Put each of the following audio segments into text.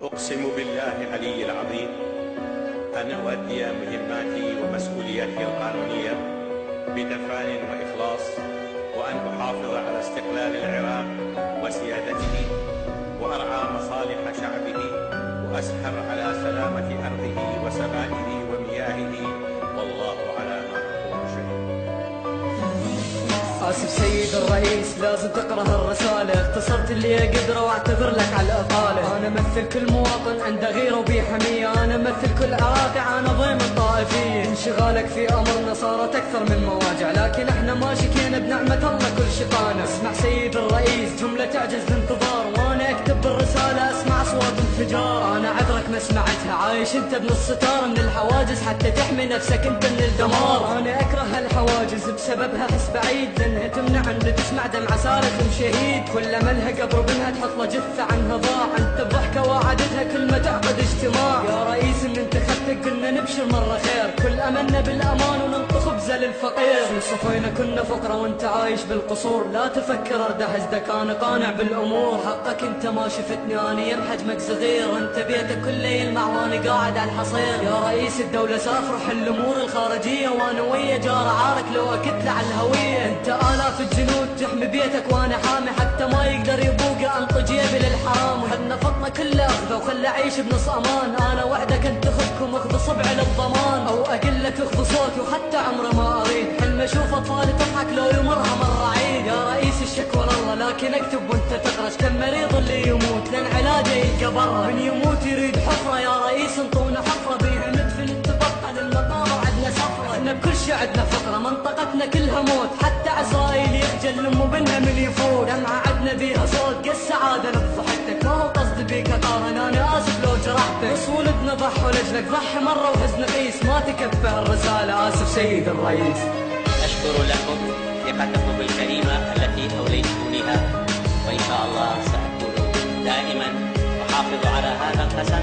أقسم بالله العلي العظيم أن أؤدي مهماتي ومسؤولياتي القانونية بدفان وإخلاص، وأن أحافظ على استقلال العراق وسيادته، وأرعى مصالح شعبه، وأسهر على سلامة أرضه وسمائه ومياهه، والله على ما أقول شهيد. آسف سيد الرئيس، لازم تقرأ هالرسالة، اختصرت اللي أقدره واعتذر لك على الإطالة. أنا أمثل كل مواطن عنده غيرة وبيه حمية، أنا أمثل كل عراقي عانى ضيم الطائفية. انشغالك في أمرنا صارت أكثر من مواجع، لكن احنا ما شكينا بنعمة الله كل شيطانة. اسمع سيد الرئيس، جملة تعجز الانتظار، وأنا أكتب بالرسالة أسمع أصوات انفجار. أنا عذرك ما سمعتها، عايش أنت بنص ستار من الحواجز حتى تحمي نفسك أنت من الدمار. أنا أكره هالحواجز بسببها أحس بعيد، لأنها تمنع أن تسمع دمعة سالخ شهيد. كل ما لها قبر منها تحط له جثة عنها ضاع، أنت بضحكة وعدتها كل ما تعقد اجتماع. يا رئيس إن أنت خدتك قلنا نبشر مرة خير، كل أملنا بالأمان وننطق خبزة للفقير. في صفينا كنا فقرة وأنت عايش بالقصور، لا تفكر أردح إذا كان قانع بالأمور. حقك أنت ما شفتني أنا يم حجمك صغير، أنت بيتك كله يلمع وأنا قاعد على الحصير. يا رئيس الدولة سافر حل الأمور الخارجية، وأنا ويا جار عارك لو أكدت على الهوية. أنت آلاف الجنود تحمي بيتك وأنا حامي، حتى ما يقدر يبوق أنط جيبي للحرام. خلنا فطنا كله أخذه وخلى أعيش بنص أمان، أنا وعدك أنت خذكم أخذ صبعي للضمان، أو أقل لك أخذ صوتي وحتى عمره ما أريد. حلم أشوف أطفالي تضحك لو يمرها مرة عيد. يا رئيس الشكوى لله، لكن اكتب وأنت تقرش كم مريض اللي يموت لأن علاجه يلقى برا. من يموت يريد حفرة، يا رئيس انطونا حفرة بيها ندفن تبقى للمقابر. عدنا سفرة احنا بكل شي عدنا فقرة، منطقتنا كلها موت، حتى عسرائيل يخجل لمه بينها من يفوت. دمعة عدنا بيها صوت قد سعادة بضحكتك، ما هو قصدي بيك اقارن، انا اسف لو جرحتك. بس ولدنا ضحوا لاجلك، ضحي مرة وحزن قيس، ما تكفى الرسالة. اسف سيد الرئيس. أشكر لكم ثقتكم الكريمة التي أوليتمونيها، وإن شاء الله سأكون دائما أحافظ على هذا القسم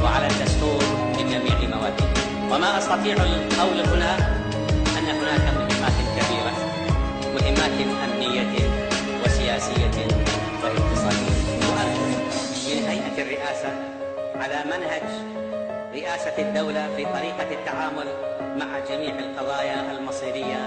وعلى الدستور بجميع مواده. وما أستطيع القول هنا أن هناك مهمات كبيرة، مهمات أمنية وسياسية واقتصادية. وأرجو من هيئة الرئاسة على منهج رئاسة الدولة في طريقة التعامل مع جميع القضايا المصيرية